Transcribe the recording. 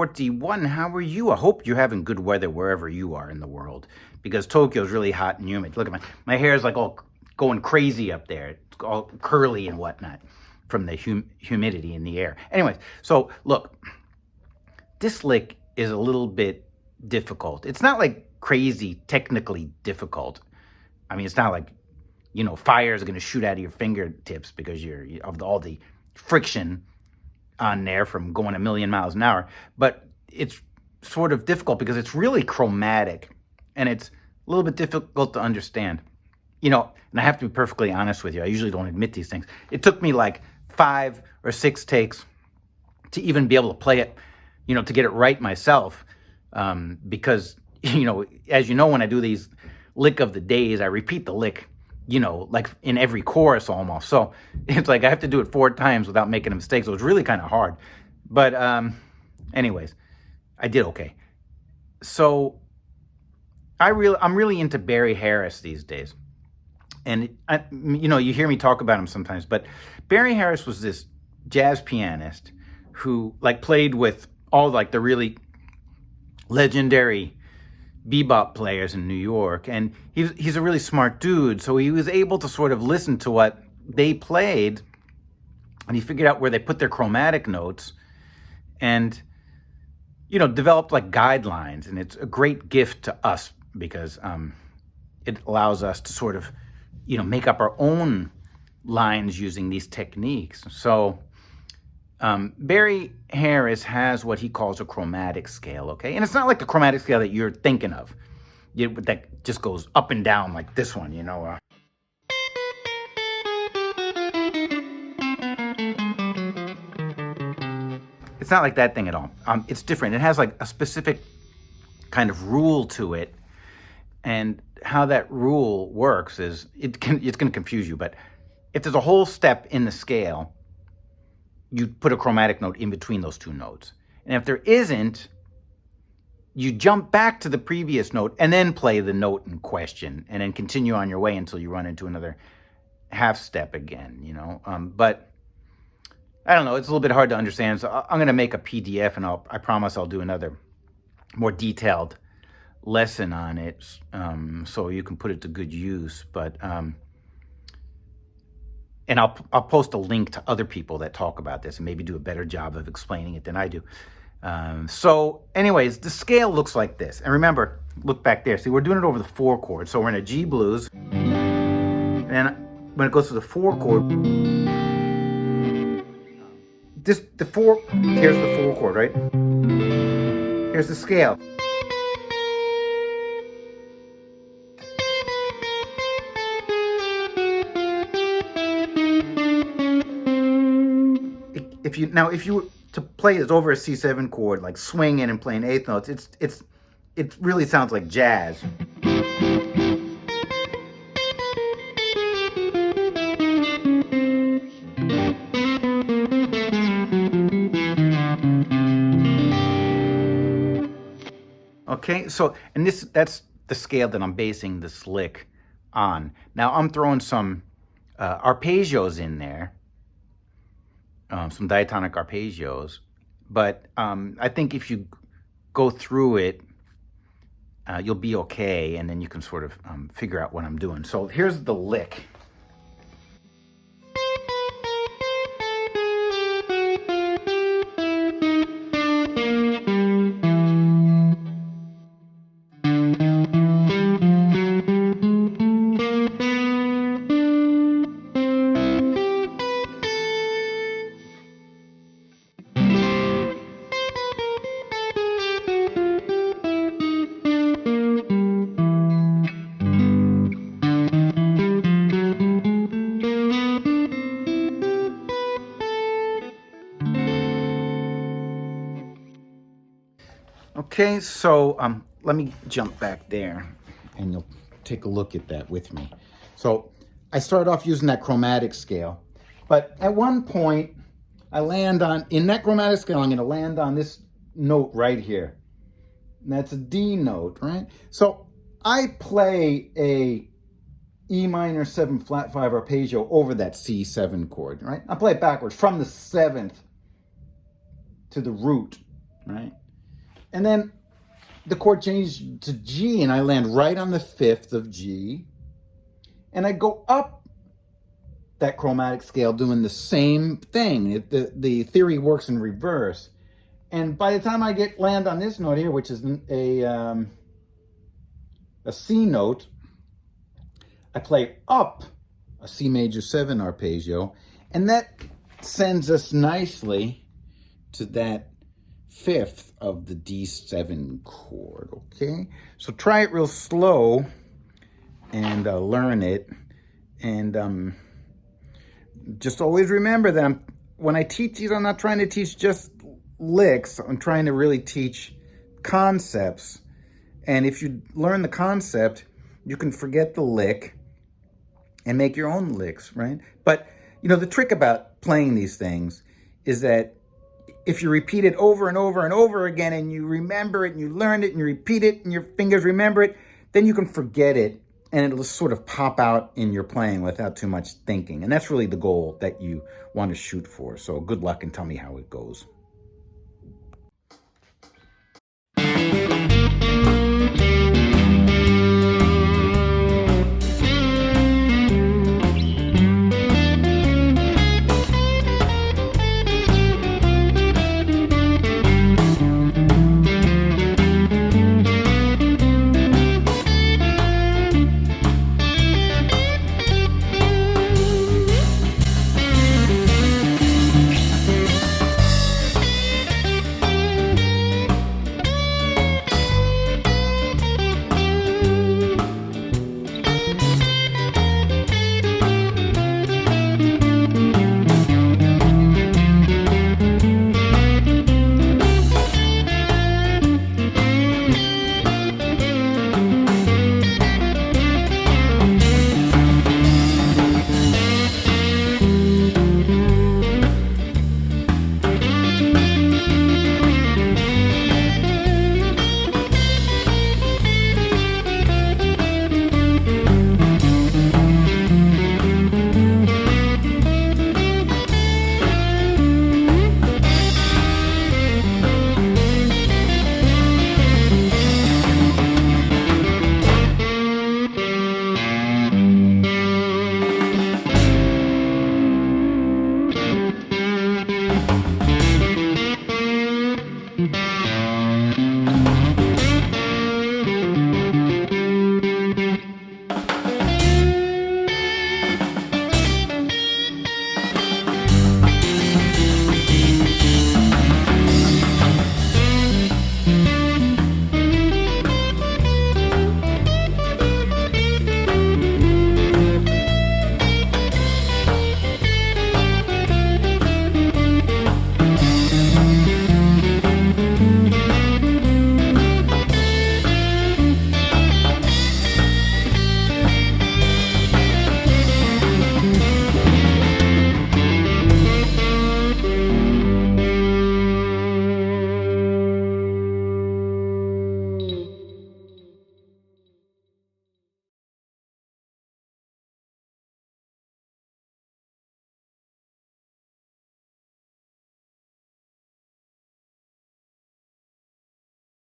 TILF41, how are you? I hope you're having good weather wherever you are in the world, because Tokyo's really hot and humid. Look at my hair is like all going crazy up there. It's all curly and whatnot from the humidity in the air. Anyways, so look, this lick is a little bit difficult. It's not like crazy technically difficult. I mean, it's not like, you know, fire is going to shoot out of your fingertips because of all the friction on there from going a million miles an hour. But it's sort of difficult because it's really chromatic and it's a little bit difficult to understand. You know, and I have to be perfectly honest with you. I usually don't admit these things. It took me like 5 or 6 takes to even be able to play it, you know, to get it right myself. Because, you know, as you know, when I do these lick of the days, I repeat the lick, you know, like in every chorus almost. So it's like I have to do it 4 times without making a mistake. So it's really kind of hard. But anyways, I did okay. So I'm really into Barry Harris these days. And, you know, you hear me talk about him sometimes. But Barry Harris was this jazz pianist who, like, played with all, like, the really legendary bebop players in New York, and he's a really smart dude, so he was able to sort of listen to what they played, and he figured out where they put their chromatic notes, and, you know, developed like guidelines. And it's a great gift to us because it allows us to sort of, you know, make up our own lines using these techniques. So Barry Harris has what he calls a chromatic scale, okay? And it's not like the chromatic scale that you're thinking of, that just goes up and down like this one, you know? It's not like that thing at all. It's different. It has like a specific kind of rule to it. And how that rule works is, it's going to confuse you, but if there's a whole step in the scale, you put a chromatic note in between those 2 notes. And if there isn't, you jump back to the previous note and then play the note in question and then continue on your way until you run into another half step again, you know. But I don't know, it's a little bit hard to understand. So I'm going to make a PDF, and I promise I'll do another more detailed lesson on it so you can put it to good use. But and I'll post a link to other people that talk about this and maybe do a better job of explaining it than I do. So anyways, the scale looks like this. And remember, look back there. See, we're doing it over the 4 chord. So we're in a G blues. And then when it goes to the 4 chord, here's the 4 chord, right? Here's the scale. If you were to play this over a C7 chord, like swinging and playing 8th notes, it really sounds like jazz. Okay, so and that's the scale that I'm basing this lick on. Now I'm throwing some arpeggios in there. Some diatonic arpeggios, but I think if you go through it, you'll be okay, and then you can sort of figure out what I'm doing. So here's the lick. Okay, so let me jump back there and you'll take a look at that with me. So I started off using that chromatic scale, but at one point I land on, in that chromatic scale, I'm going to land on this note right here. And that's a D note, right? So I play a E minor 7 flat 5 arpeggio over that C7 chord, right? I play it backwards from the 7th to the root, right? And then the chord changed to G, and I land right on the 5th of G. And I go up that chromatic scale doing the same thing. The theory works in reverse. And by the time I land on this note here, which is a C note, I play up a C major 7 arpeggio, and that sends us nicely to that 5th of the D7 chord, okay? So try it real slow and learn it. And just always remember that when I teach these, I'm not trying to teach just licks. I'm trying to really teach concepts. And if you learn the concept, you can forget the lick and make your own licks, right? But, you know, the trick about playing these things is that if you repeat it over and over and over again, and you remember it and you learn it and you repeat it and your fingers remember it, then you can forget it and it'll sort of pop out in your playing without too much thinking. And that's really the goal that you want to shoot for. So good luck and tell me how it goes.